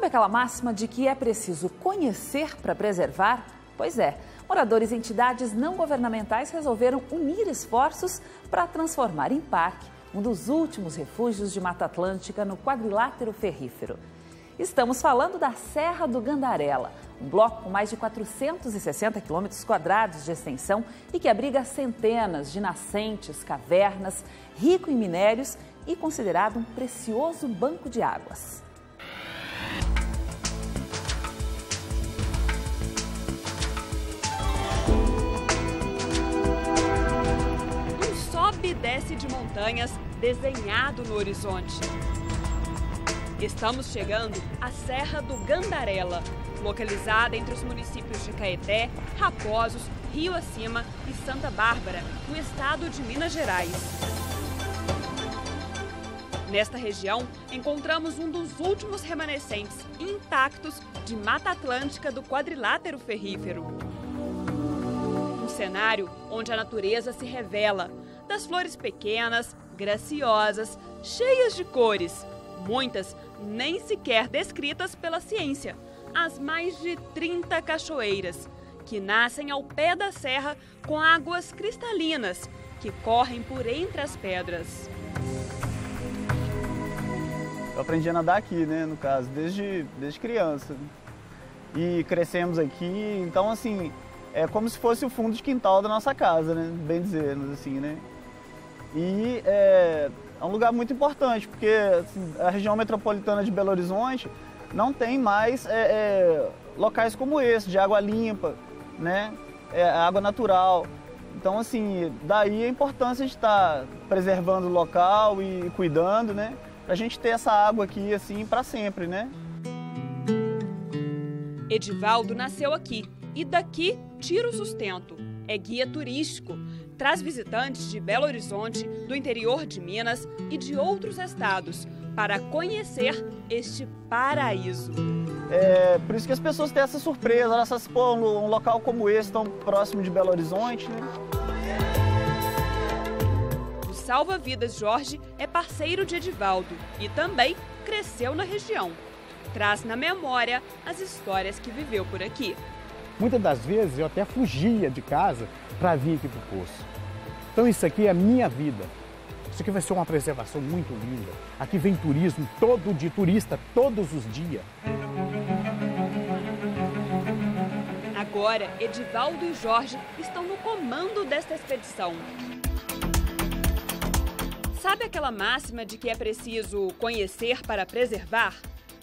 Sabe aquela máxima de que é preciso conhecer para preservar? Pois é, moradores e entidades não governamentais resolveram unir esforços para transformar em parque um dos últimos refúgios de Mata Atlântica no quadrilátero ferrífero. Estamos falando da Serra do Gandarela, um bloco com mais de 460 quilômetros quadrados de extensão e que abriga centenas de nascentes, cavernas, rico em minérios e considerado um precioso banco de águas. E desce de montanhas desenhado no horizonte. Estamos chegando à Serra do Gandarela, localizada entre os municípios de Caeté, Raposos, Rio Acima e Santa Bárbara, no estado de Minas Gerais. Nesta região, encontramos um dos últimos remanescentes intactos de Mata Atlântica do quadrilátero ferrífero. Um cenário onde a natureza se revela, das flores pequenas, graciosas, cheias de cores, muitas nem sequer descritas pela ciência, as mais de 30 cachoeiras, que nascem ao pé da serra com águas cristalinas, que correm por entre as pedras. Eu aprendi a nadar aqui, né, no caso, desde criança. E crescemos aqui, então assim, é como se fosse o fundo de quintal da nossa casa, né, bem dizendo, assim, né. E é um lugar muito importante, porque assim, a região metropolitana de Belo Horizonte não tem mais locais como esse, de água limpa, né? Água natural. Então, assim, daí a importância de estar preservando o local e cuidando, né? Pra gente ter essa água aqui, assim, para sempre, né? Edivaldo nasceu aqui e daqui tira o sustento. É guia turístico. Traz visitantes de Belo Horizonte, do interior de Minas e de outros estados para conhecer este paraíso. Por isso que as pessoas têm essa surpresa, essas, pô, um local como esse, tão próximo de Belo Horizonte, né? O Salva Vidas Jorge é parceiro de Edivaldo e também cresceu na região. Traz na memória as histórias que viveu por aqui. Muitas das vezes eu até fugia de casa para vir aqui para o poço. Então isso aqui é a minha vida. Isso aqui vai ser uma preservação muito linda. Aqui vem turismo todo dia, turista todos os dias. Agora, Edivaldo e Jorge estão no comando desta expedição. Sabe aquela máxima de que é preciso conhecer para preservar?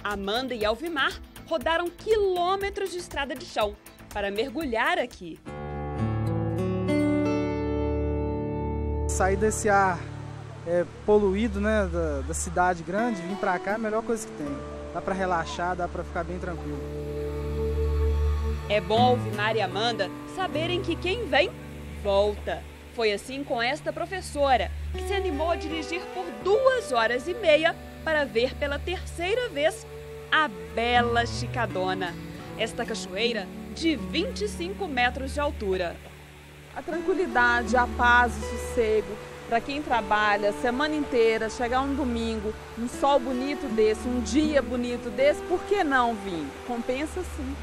Amanda e Alvimar rodaram quilômetros de estrada de chão para mergulhar aqui. Sair desse ar poluído, né, da cidade grande, vir pra cá é a melhor coisa que tem. Dá pra relaxar, dá pra ficar bem tranquilo. É bom Alvimar e Amanda saberem que quem vem, volta. Foi assim com esta professora, que se animou a dirigir por 2 horas e meia para ver pela 3ª vez a bela Chicadona. Esta cachoeira de 25 metros de altura. A tranquilidade, a paz, o sossego, para quem trabalha a semana inteira, chegar um domingo, um sol bonito desse, um dia bonito desse, por que não vir? Compensa sim,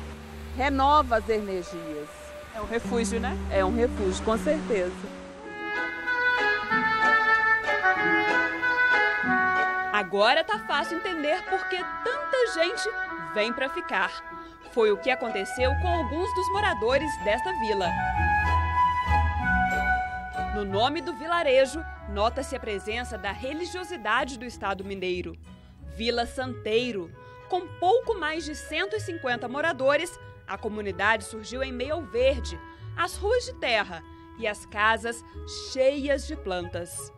renova as energias. É um refúgio, né? É um refúgio, com certeza. Agora tá fácil entender por que tanta gente vem para ficar. Foi o que aconteceu com alguns dos moradores desta vila. No nome do vilarejo, nota-se a presença da religiosidade do estado mineiro. Vila Santeiro. Com pouco mais de 150 moradores, a comunidade surgiu em meio ao verde, as ruas de terra e as casas cheias de plantas.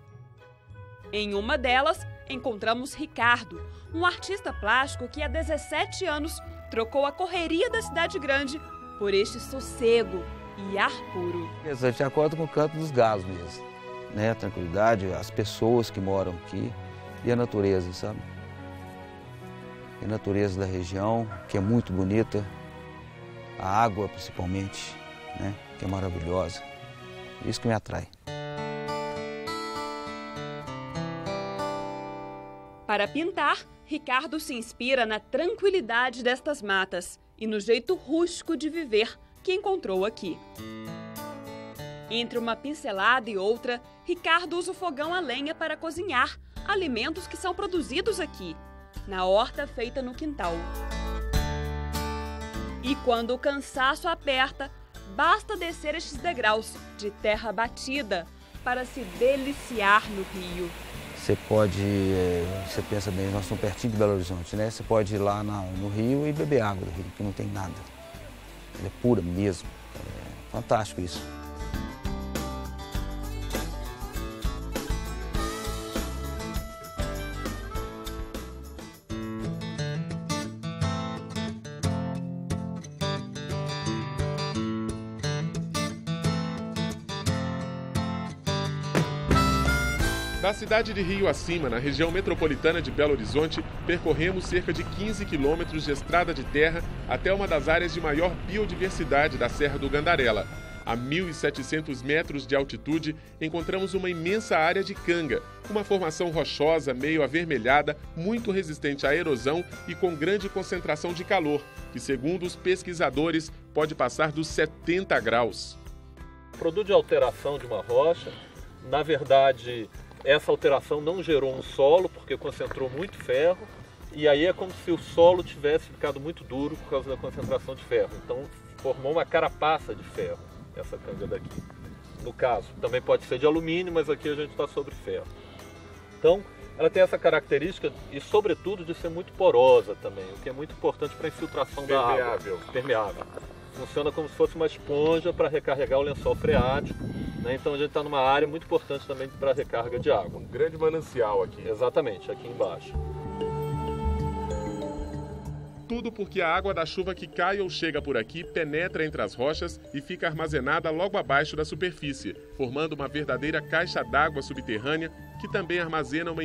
Em uma delas, encontramos Ricardo, um artista plástico que há 17 anos trocou a correria da cidade grande por este sossego e ar puro. A gente acorda com o canto dos galos mesmo, né? A tranquilidade, as pessoas que moram aqui e a natureza, sabe? E a natureza da região, que é muito bonita, a água principalmente, né? Que é maravilhosa. Isso que me atrai. Para Para pintar, Ricardo se inspira na tranquilidade destas matas e no jeito rústico de viver que encontrou aqui. Entre uma pincelada e outra, Ricardo usa o fogão a lenha para cozinhar alimentos que são produzidos aqui, na horta feita no quintal. E quando o cansaço aperta, basta descer estes degraus de terra batida para se deliciar no rio. Você você pensa bem, nós estamos pertinho de Belo Horizonte, né? Você pode ir lá no rio e beber água do rio, que não tem nada. Ela é pura mesmo. É fantástico isso. Da cidade de Rio Acima, na região metropolitana de Belo Horizonte, percorremos cerca de 15 quilômetros de estrada de terra até uma das áreas de maior biodiversidade da Serra do Gandarela. A 1.700 metros de altitude, encontramos uma imensa área de canga, uma formação rochosa meio avermelhada, muito resistente à erosão e com grande concentração de calor, que, segundo os pesquisadores, pode passar dos 70 graus. Produto de alteração de uma rocha, na verdade, essa alteração não gerou um solo, porque concentrou muito ferro, e aí é como se o solo tivesse ficado muito duro por causa da concentração de ferro. Então, formou uma carapaça de ferro, essa canga daqui. No caso, também pode ser de alumínio, mas aqui a gente está sobre ferro. Então, ela tem essa característica e, sobretudo, de ser muito porosa também, o que é muito importante para a infiltração da água. Permeável. Funciona como se fosse uma esponja para recarregar o lençol freático, né? Então a gente está numa área muito importante também para recarga de água. Um grande manancial aqui. Exatamente, aqui embaixo. Tudo porque a água da chuva que cai ou chega por aqui penetra entre as rochas e fica armazenada logo abaixo da superfície, formando uma verdadeira caixa d'água subterrânea que também armazena uma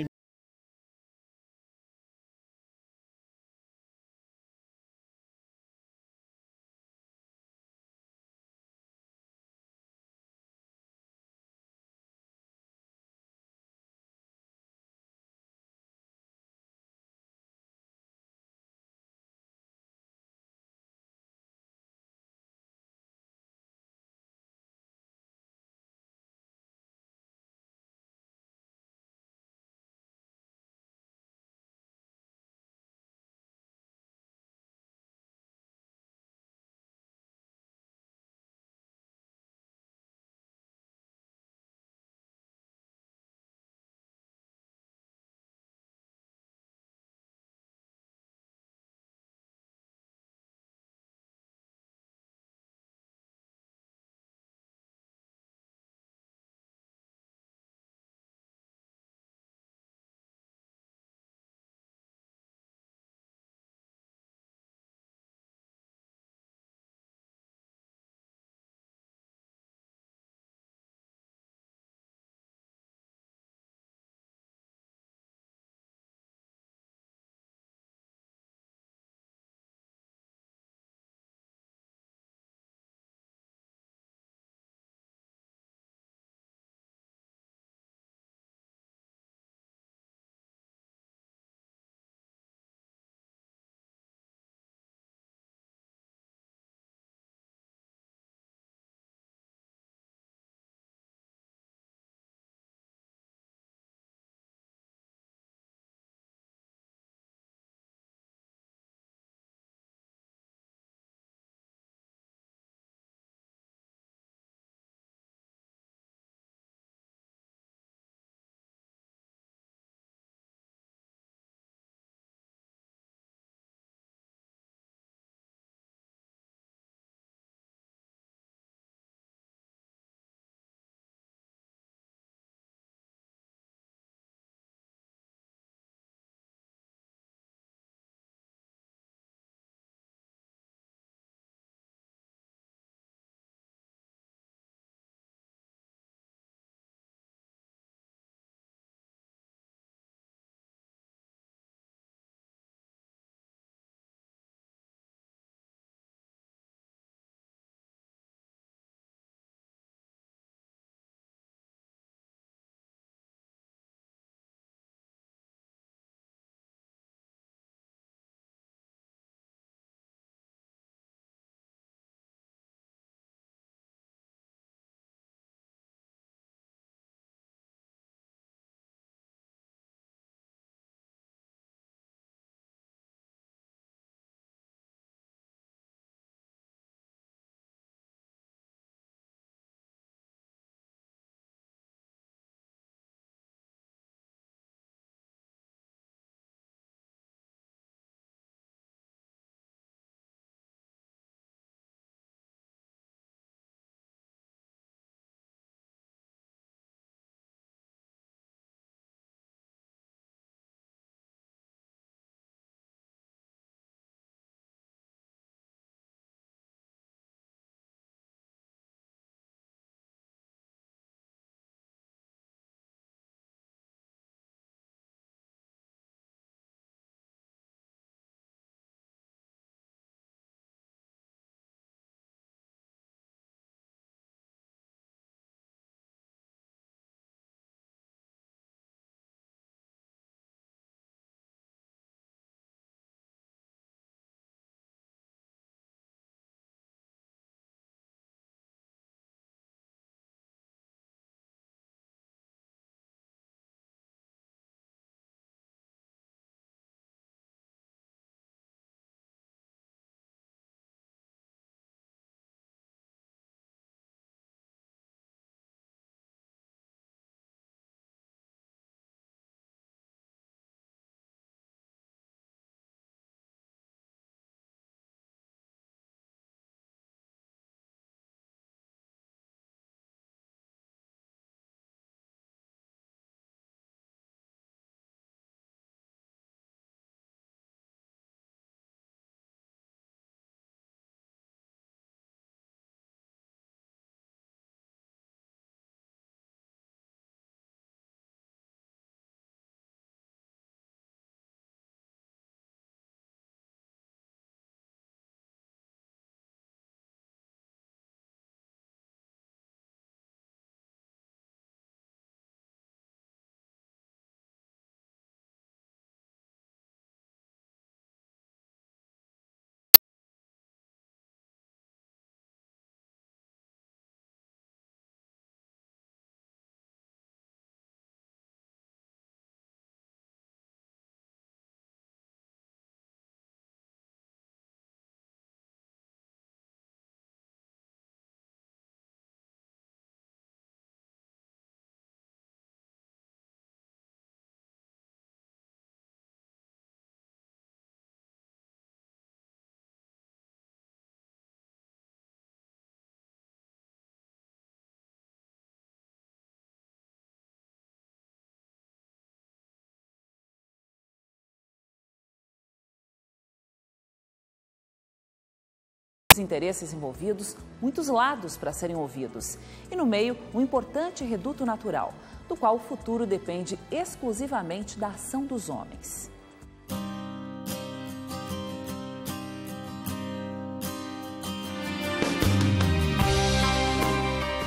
muitos interesses envolvidos, muitos lados para serem ouvidos. E no meio, um importante reduto natural, do qual o futuro depende exclusivamente da ação dos homens.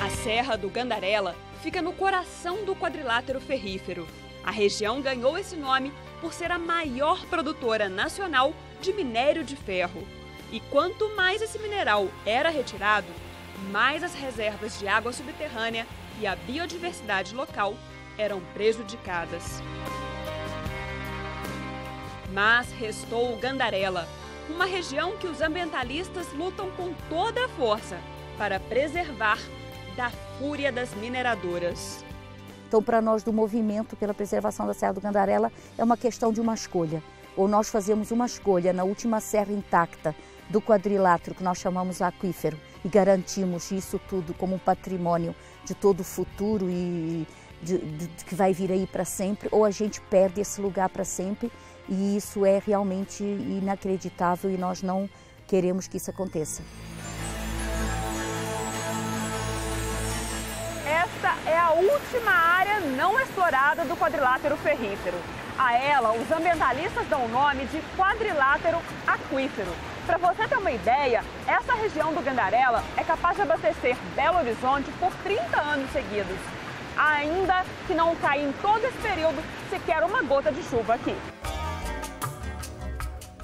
A Serra do Gandarela fica no coração do quadrilátero ferrífero. A região ganhou esse nome por ser a maior produtora nacional de minério de ferro. E quanto mais esse mineral era retirado, mais as reservas de água subterrânea e a biodiversidade local eram prejudicadas. Mas restou o Gandarela, uma região que os ambientalistas lutam com toda a força para preservar da fúria das mineradoras. Então, para nós do movimento pela preservação da Serra do Gandarela, é uma questão de uma escolha. Ou nós fazemos uma escolha na última serra intacta do quadrilátero, que nós chamamos aquífero, e garantimos isso tudo como um patrimônio de todo o futuro e que vai vir aí para sempre, ou a gente perde esse lugar para sempre, e isso é realmente inacreditável e nós não queremos que isso aconteça. Esta é a última área não explorada do quadrilátero ferrífero. A ela, os ambientalistas dão o nome de quadrilátero aquífero. Para você ter uma ideia, essa região do Gandarela é capaz de abastecer Belo Horizonte por 30 anos seguidos. Ainda que não caia em todo esse período sequer uma gota de chuva aqui.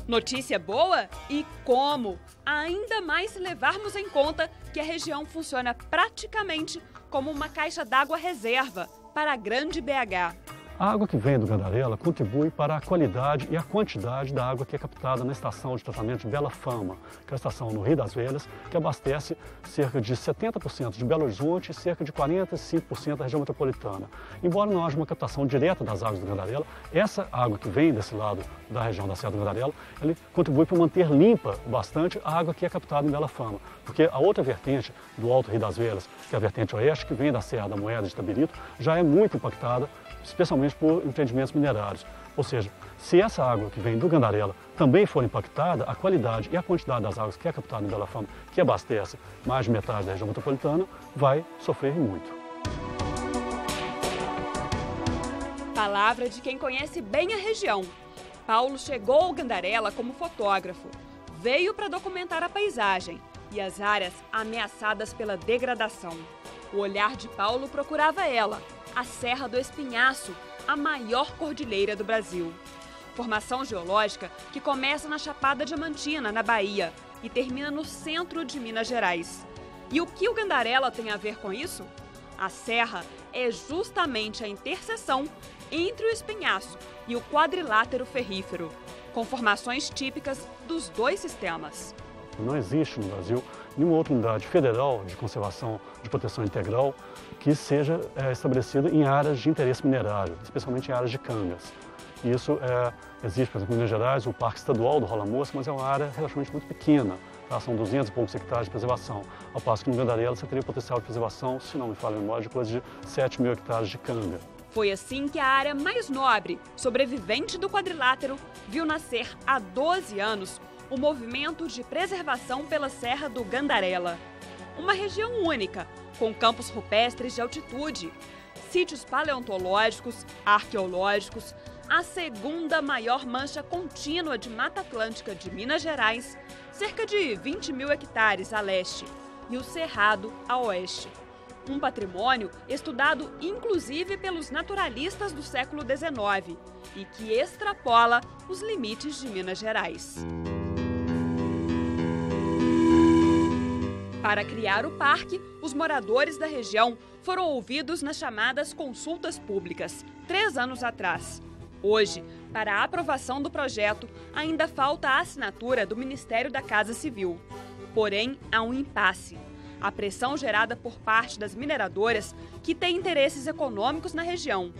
Notícia boa? E como? Ainda mais se levarmos em conta que a região funciona praticamente como uma caixa d'água reserva para a grande BH. A água que vem do Gandarela contribui para a qualidade e a quantidade da água que é captada na estação de tratamento de Bela Fama, que é a estação no Rio das Velhas, que abastece cerca de 70% de Belo Horizonte e cerca de 45% da região metropolitana. Embora não haja uma captação direta das águas do Gandarela, essa água que vem desse lado da região da Serra do Gandarela, ele contribui para manter limpa bastante a água que é captada em Bela Fama, porque a outra vertente do Alto Rio das Velhas, que é a vertente oeste, que vem da Serra da Moeda de Itabirito, já é muito impactada, especialmente por empreendimentos minerários. Ou seja, se essa água que vem do Gandarela também for impactada, a qualidade e a quantidade das águas que é captada em Bela Fama, que abastece mais de metade da região metropolitana, vai sofrer muito. Palavra de quem conhece bem a região. Paulo chegou ao Gandarela como fotógrafo. Veio para documentar a paisagem e as áreas ameaçadas pela degradação. O olhar de Paulo procurava ela, a Serra do Espinhaço, a maior cordilheira do Brasil. Formação geológica que começa na Chapada Diamantina, na Bahia, e termina no centro de Minas Gerais. E o que o Gandarela tem a ver com isso? A serra é justamente a interseção entre o espinhaço e o quadrilátero ferrífero, com formações típicas dos dois sistemas. Não existe no Brasil nenhuma outra unidade federal de conservação de proteção integral que seja estabelecida em áreas de interesse minerário, especialmente em áreas de cangas. Isso existe, por exemplo, em Minas Gerais, o Parque Estadual do Rola Moça, mas é uma área relativamente muito pequena, tá? São 200 e poucos hectares de preservação, ao passo que no Gandarela você teria potencial de preservação, se não me falha a memória, de coisa de 7 mil hectares de canga. Foi assim que a área mais nobre, sobrevivente do quadrilátero, viu nascer há 12 anos o movimento de preservação pela Serra do Gandarela. Uma região única, com campos rupestres de altitude, sítios paleontológicos, arqueológicos, a segunda maior mancha contínua de Mata Atlântica de Minas Gerais, cerca de 20 mil hectares a leste, e o Cerrado a oeste. Um patrimônio estudado inclusive pelos naturalistas do século XIX e que extrapola os limites de Minas Gerais. Para criar o parque, os moradores da região foram ouvidos nas chamadas consultas públicas, 3 anos atrás. Hoje, para a aprovação do projeto, ainda falta a assinatura do Ministério da Casa Civil. Porém, há um impasse. A pressão gerada por parte das mineradoras que têm interesses econômicos na região.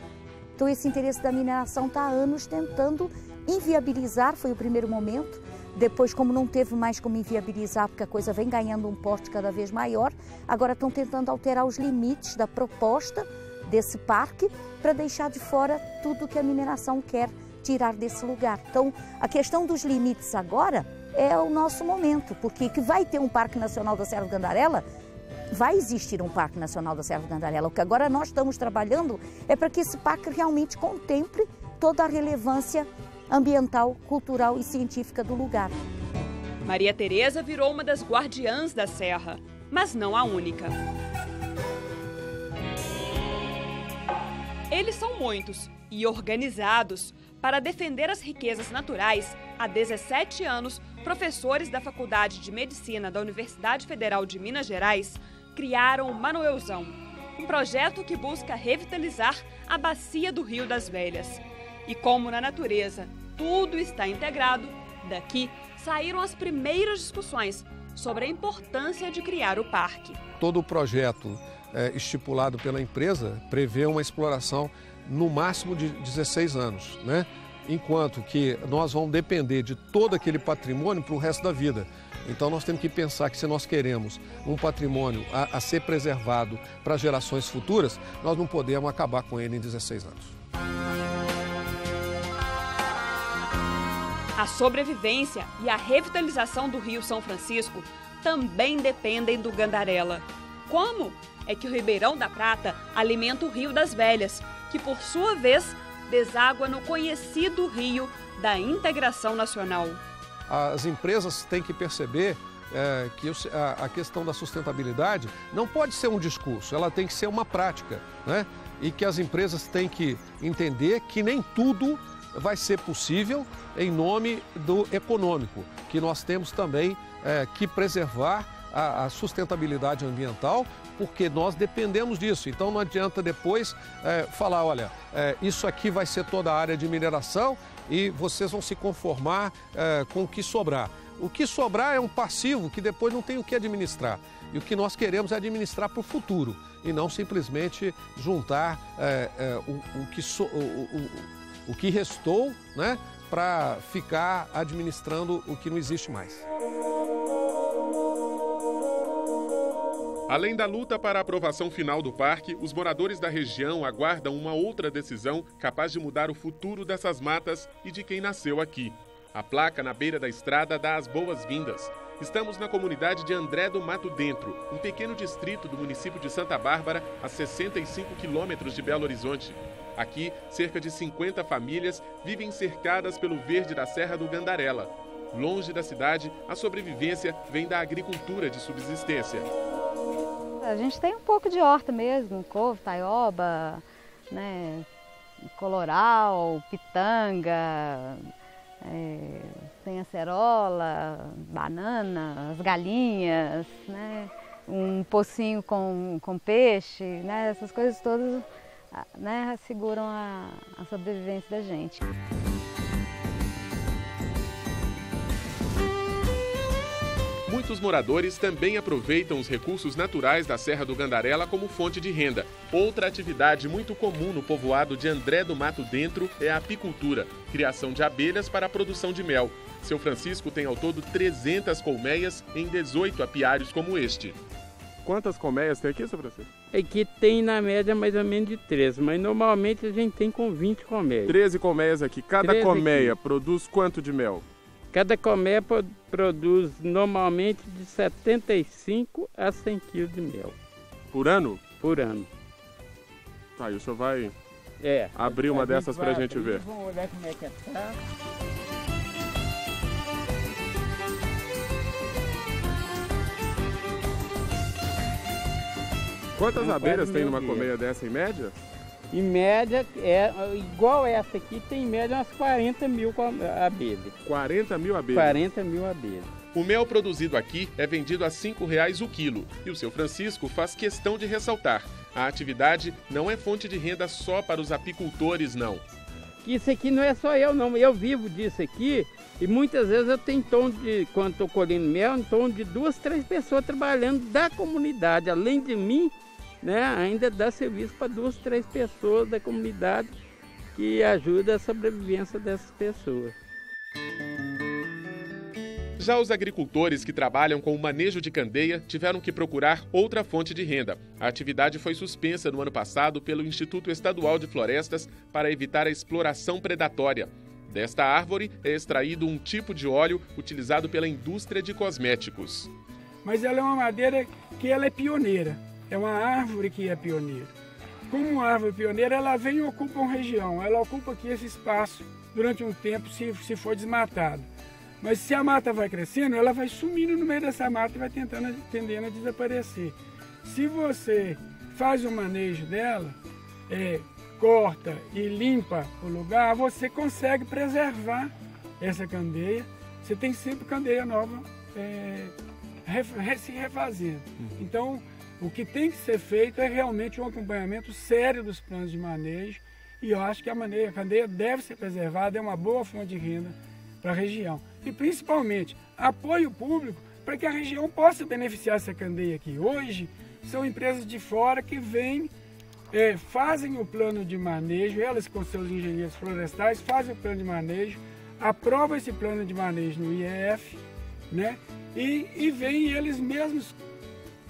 Então esse interesse da mineração está há anos tentando inviabilizar, foi o primeiro momento. Depois, como não teve mais como inviabilizar, porque a coisa vem ganhando um porte cada vez maior, agora estão tentando alterar os limites da proposta desse parque para deixar de fora tudo que a mineração quer tirar desse lugar. Então, a questão dos limites agora é o nosso momento, porque que vai ter um Parque Nacional da Serra do Gandarela, vai existir um Parque Nacional da Serra do Gandarela. O que agora nós estamos trabalhando é para que esse parque realmente contemple toda a relevância ambiental, cultural e científica do lugar. Maria Tereza virou uma das guardiãs da serra, mas não a única. Eles são muitos e organizados. Para defender as riquezas naturais, há 17 anos, professores da Faculdade de Medicina da Universidade Federal de Minas Gerais criaram o Manoelzão, um projeto que busca revitalizar a bacia do Rio das Velhas. E como na natureza tudo está integrado, daqui saíram as primeiras discussões sobre a importância de criar o parque. Todo o projeto estipulado pela empresa prevê uma exploração no máximo de 16 anos, né? Enquanto que nós vamos depender de todo aquele patrimônio para o resto da vida. Então nós temos que pensar que se nós queremos um patrimônio a ser preservado para gerações futuras, nós não podemos acabar com ele em 16 anos. A sobrevivência e a revitalização do Rio São Francisco também dependem do Gandarela. Como é que o Ribeirão da Prata alimenta o Rio das Velhas, que por sua vez deságua no conhecido Rio da Integração Nacional? As empresas têm que perceber que a questão da sustentabilidade não pode ser um discurso, ela tem que ser uma prática, né? E que as empresas têm que entender que nem tudo vai ser possível em nome do econômico, que nós temos também que preservar a sustentabilidade ambiental, porque nós dependemos disso. Então não adianta depois falar, olha, isso aqui vai ser toda a área de mineração e vocês vão se conformar com o que sobrar. O que sobrar é um passivo que depois não tem o que administrar. E o que nós queremos é administrar para o futuro e não simplesmente juntar o que restou, né, para ficar administrando o que não existe mais. Além da luta para a aprovação final do parque, os moradores da região aguardam uma outra decisão capaz de mudar o futuro dessas matas e de quem nasceu aqui. A placa na beira da estrada dá as boas-vindas. Estamos na comunidade de André do Mato Dentro, um pequeno distrito do município de Santa Bárbara, a 65 quilômetros de Belo Horizonte. Aqui, cerca de 50 famílias vivem cercadas pelo verde da Serra do Gandarela. Longe da cidade, a sobrevivência vem da agricultura de subsistência. A gente tem um pouco de horta mesmo, couve, taioba, né, coloral, pitanga, tem acerola, banana, as galinhas, né, um pocinho com peixe, né, essas coisas todas, né, seguram a sobrevivência da gente. Muitos moradores também aproveitam os recursos naturais da Serra do Gandarela como fonte de renda. Outra atividade muito comum no povoado de André do Mato Dentro é a apicultura, criação de abelhas para a produção de mel. Seu Francisco tem ao todo 300 colmeias em 18 apiários como este. Quantas colmeias tem aqui, seu Francisco? Aqui tem na média mais ou menos de 13, mas normalmente a gente tem com 20 colmeias. 13 colmeias aqui. Cada colmeia produz quanto de mel? Cada colmeia produz normalmente de 75 a 100 quilos de mel. Por ano? Por ano. Tá, e o senhor vai abrir uma dessas pra gente ver. Vamos olhar como é que tá. Quantas abelhas tem numa colmeia dessa em média? Em média, igual essa aqui, tem em média umas 40 mil abelhas. 40 mil abelhas? 40 mil abelhas. O mel produzido aqui é vendido a R$ 5,00 o quilo. E o seu Francisco faz questão de ressaltar: a atividade não é fonte de renda só para os apicultores, não. Isso aqui não é só eu, não. Eu vivo disso aqui e muitas vezes eu tenho quando estou colhendo mel, em torno de 2, 3 pessoas trabalhando da comunidade. Além de mim, né, ainda dá serviço para 2, 3 pessoas da comunidade que ajuda a sobrevivência dessas pessoas. Já os agricultores que trabalham com o manejo de candeia tiveram que procurar outra fonte de renda. A atividade foi suspensa no ano passado pelo Instituto Estadual de Florestas para evitar a exploração predatória. Desta árvore é extraído um tipo de óleo utilizado pela indústria de cosméticos. Mas ela é uma madeira que ela é pioneira, é uma árvore que é pioneira. Como uma árvore pioneira, ela vem e ocupa uma região, ela ocupa aqui esse espaço durante um tempo se for desmatado. Mas se a mata vai crescendo, ela vai sumindo no meio dessa mata e vai tendendo a desaparecer. Se você faz o manejo dela, corta e limpa o lugar, você consegue preservar essa candeia. Você tem sempre candeia nova se refazendo. Então, o que tem que ser feito é realmente um acompanhamento sério dos planos de manejo. E eu acho que a candeia deve ser preservada, é uma boa fonte de renda para a região. E principalmente, apoio público para que a região possa beneficiar essa candeia aqui. Hoje, são empresas de fora que vêm, fazem o plano de manejo, elas com seus engenheiros florestais fazem o plano de manejo, aprovam esse plano de manejo no IEF, né? E vêm eles mesmos,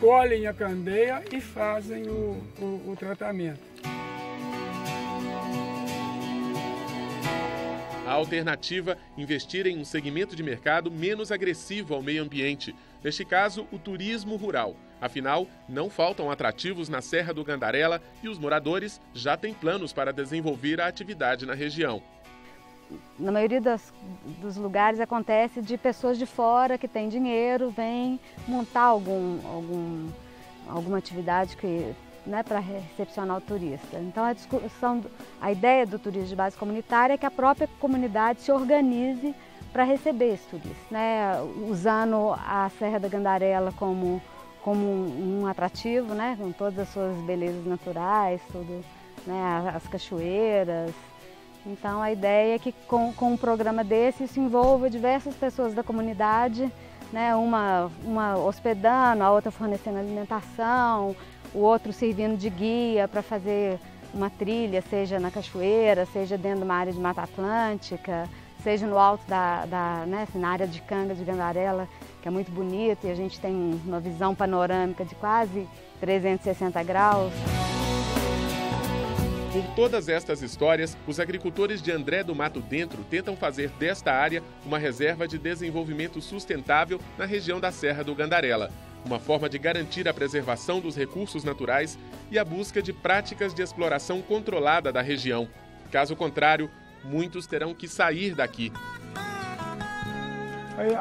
colhem a candeia e fazem o tratamento. A alternativa, investir em um segmento de mercado menos agressivo ao meio ambiente, neste caso, o turismo rural. Afinal, não faltam atrativos na Serra do Gandarela e os moradores já têm planos para desenvolver a atividade na região. Na maioria dos lugares acontece de pessoas de fora que têm dinheiro, vêm montar alguma atividade para recepcionar o turista. Então a ideia do turismo de base comunitária é que a própria comunidade se organize para receber esse turista, né? Usando a Serra da Gandarela como um atrativo, né? Com todas as suas belezas naturais, tudo, né? As cachoeiras. Então a ideia é que com um programa desse se envolva diversas pessoas da comunidade, né? Uma hospedando, a outra fornecendo alimentação, o outro servindo de guia para fazer uma trilha, seja na cachoeira, seja dentro de uma área de Mata Atlântica, seja no alto na área de Canga de Gandarela, que é muito bonito, e a gente tem uma visão panorâmica de quase 360 graus. Com todas estas histórias, os agricultores de André do Mato Dentro tentam fazer desta área uma reserva de desenvolvimento sustentável na região da Serra do Gandarela. Uma forma de garantir a preservação dos recursos naturais e a busca de práticas de exploração controlada da região. Caso contrário, muitos terão que sair daqui.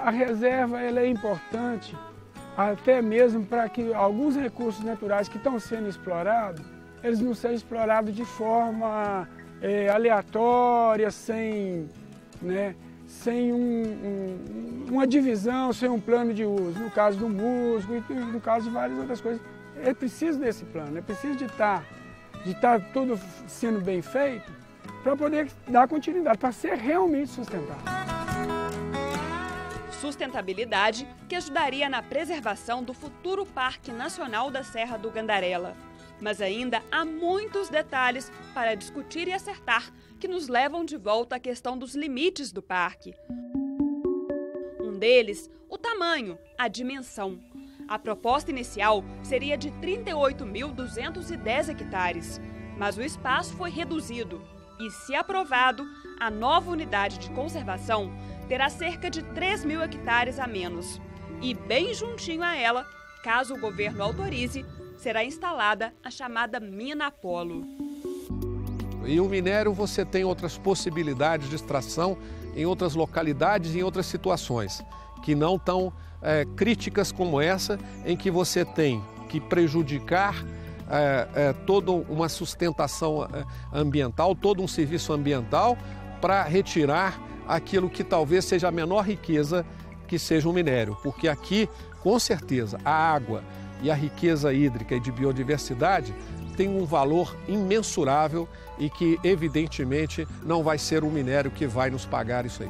A reserva ela é importante até mesmo para que alguns recursos naturais que estão sendo explorados, eles não sejam explorados de forma aleatória, sem uma divisão, sem um plano de uso. No caso do musgo e no caso de várias outras coisas. É preciso desse plano, é preciso de estar tudo sendo bem feito para poder dar continuidade, para ser realmente sustentável. Sustentabilidade que ajudaria na preservação do futuro Parque Nacional da Serra do Gandarela. Mas ainda há muitos detalhes para discutir e acertar que nos levam de volta à questão dos limites do parque. Um deles, o tamanho, a dimensão. A proposta inicial seria de 38.210 hectares, mas o espaço foi reduzido e, se aprovado, a nova unidade de conservação terá cerca de 3.000 hectares a menos. E bem juntinho a ela, caso o governo autorize, será instalada a chamada Mina Apolo. Em um minério você tem outras possibilidades de extração em outras localidades e em outras situações, que não tão críticas como essa, em que você tem que prejudicar toda uma sustentação ambiental, todo um serviço ambiental para retirar aquilo que talvez seja a menor riqueza que seja um minério. Porque aqui, com certeza, a água e a riqueza hídrica e de biodiversidade tem um valor imensurável e que, evidentemente, não vai ser o minério que vai nos pagar isso aí.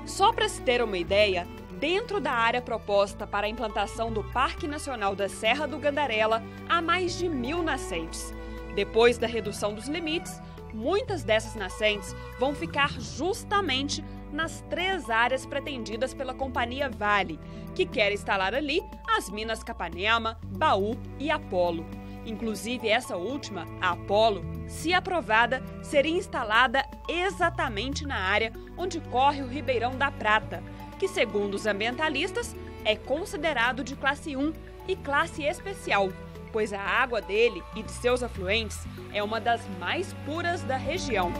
Só para se ter uma ideia, dentro da área proposta para a implantação do Parque Nacional da Serra do Gandarela, há mais de 1.000 nascentes. Depois da redução dos limites, muitas dessas nascentes vão ficar justamente nas 3 áreas pretendidas pela Companhia Vale, que quer instalar ali as minas Capanema, Baú e Apolo. Inclusive, essa última, a Apolo, se aprovada, seria instalada exatamente na área onde corre o Ribeirão da Prata, que, segundo os ambientalistas, é considerado de classe 1 e classe especial, pois a água dele e de seus afluentes é uma das mais puras da região.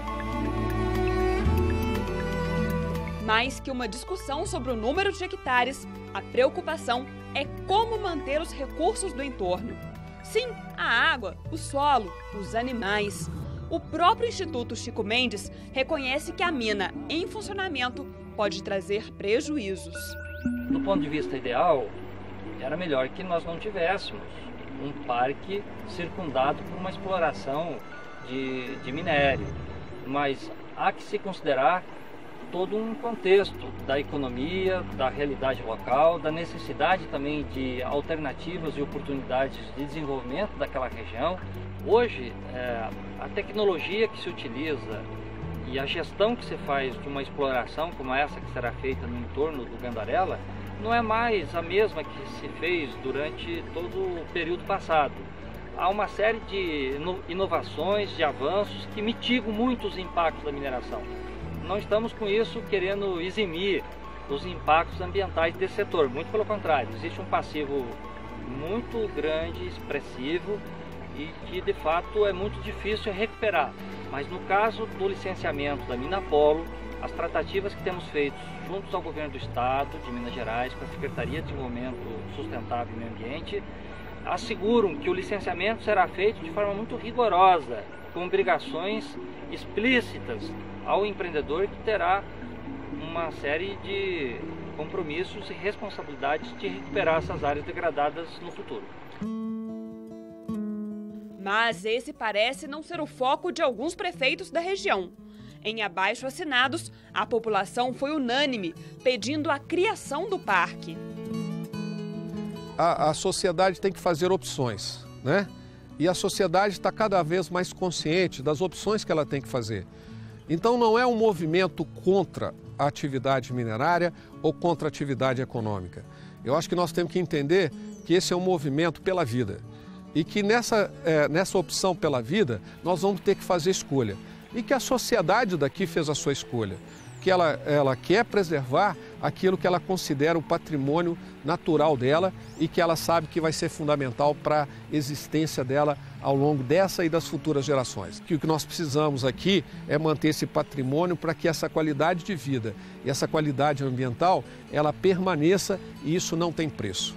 Mais que uma discussão sobre o número de hectares, a preocupação é como manter os recursos do entorno. Sim, a água, o solo, os animais. O próprio Instituto Chico Mendes reconhece que a mina em funcionamento pode trazer prejuízos. Do ponto de vista ideal, era melhor que nós não tivéssemos um parque circundado por uma exploração de minério, mas há que se considerar todo um contexto da economia, da realidade local, da necessidade também de alternativas e oportunidades de desenvolvimento daquela região. Hoje, a tecnologia que se utiliza e a gestão que se faz de uma exploração como essa que será feita no entorno do Gandarela não é mais a mesma que se fez durante todo o período passado. Há uma série de inovações, de avanços que mitigam muito os impactos da mineração. Não estamos com isso querendo eximir os impactos ambientais desse setor, muito pelo contrário, existe um passivo muito grande, expressivo e que de fato é muito difícil recuperar. Mas no caso do licenciamento da mina Apolo, as tratativas que temos feito juntos ao governo do estado de Minas Gerais, com a Secretaria de Desenvolvimento Sustentável e Meio Ambiente, asseguram que o licenciamento será feito de forma muito rigorosa, com obrigações explícitas ao empreendedor, que terá uma série de compromissos e responsabilidades de recuperar essas áreas degradadas no futuro. Mas esse parece não ser o foco de alguns prefeitos da região. Em abaixo-assinados, a população foi unânime, pedindo a criação do parque. A sociedade tem que fazer opções, né? E a sociedade está cada vez mais consciente das opções que ela tem que fazer. Então não é um movimento contra a atividade minerária ou contra a atividade econômica. Eu acho que nós temos que entender que esse é um movimento pela vida. E que nessa opção pela vida, nós vamos ter que fazer escolha. E que a sociedade daqui fez a sua escolha. Que ela quer preservar aquilo que ela considera o patrimônio natural dela e que ela sabe que vai ser fundamental para a existência dela ao longo dessa e das futuras gerações. Que o que nós precisamos aqui é manter esse patrimônio para que essa qualidade de vida e essa qualidade ambiental, ela permaneça, e isso não tem preço.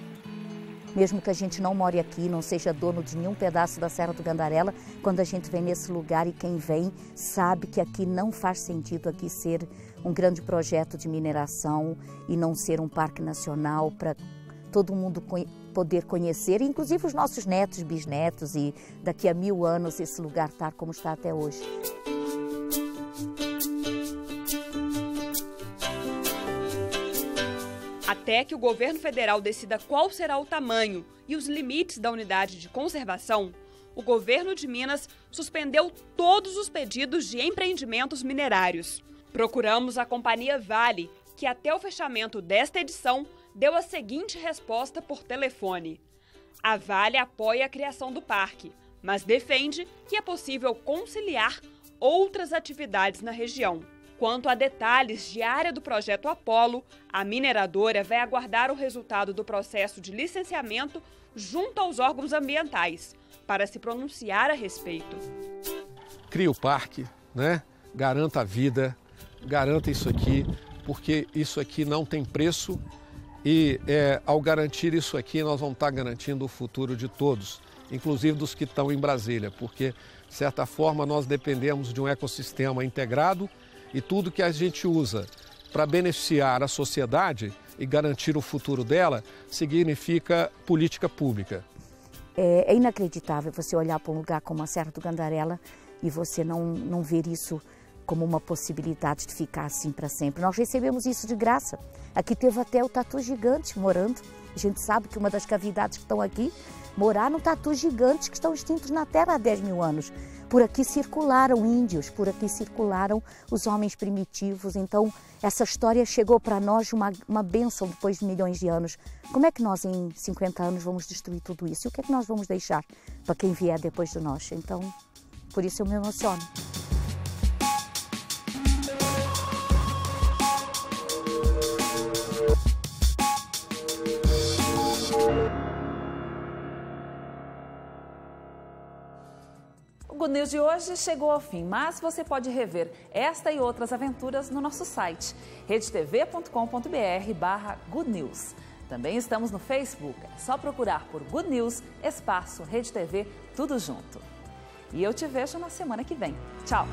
Mesmo que a gente não more aqui, não seja dono de nenhum pedaço da Serra do Gandarela, quando a gente vem nesse lugar, e quem vem sabe que aqui não faz sentido aqui ser um grande projeto de mineração e não ser um parque nacional para todo mundo poder conhecer, inclusive os nossos netos, bisnetos, e daqui a 1000 anos esse lugar estar como está até hoje. Até que o governo federal decida qual será o tamanho e os limites da unidade de conservação, o governo de Minas suspendeu todos os pedidos de empreendimentos minerários. Procuramos a companhia Vale, que até o fechamento desta edição deu a seguinte resposta por telefone. A Vale apoia a criação do parque, mas defende que é possível conciliar outras atividades na região. Quanto a detalhes de área do projeto Apolo, a mineradora vai aguardar o resultado do processo de licenciamento junto aos órgãos ambientais, para se pronunciar a respeito. Crie o parque, né? Garanta a vida, garanta isso aqui, porque isso aqui não tem preço e ao garantir isso aqui nós vamos estar garantindo o futuro de todos, inclusive dos que estão em Brasília, porque de certa forma nós dependemos de um ecossistema integrado e tudo que a gente usa para beneficiar a sociedade e garantir o futuro dela significa política pública. É inacreditável você olhar para um lugar como a Serra do Gandarela e você não ver isso como uma possibilidade de ficar assim para sempre. Nós recebemos isso de graça. Aqui teve até o tatu gigante morando. A gente sabe que uma das cavidades que estão aqui, morar no tatu gigantes que estão extintos na Terra há 10 mil anos. por aqui circularam índios, por aqui circularam os homens primitivos. Então, essa história chegou para nós uma bênção depois de milhões de anos. Como é que nós, em 50 anos, vamos destruir tudo isso? E o que é que nós vamos deixar para quem vier depois de nós? Então, por isso eu me emociono. O Good News de hoje chegou ao fim, mas você pode rever esta e outras aventuras no nosso site, redetv.com.br/Good News. Também estamos no Facebook, é só procurar por Good News, espaço, Rede TV, tudo junto. E eu te vejo na semana que vem. Tchau!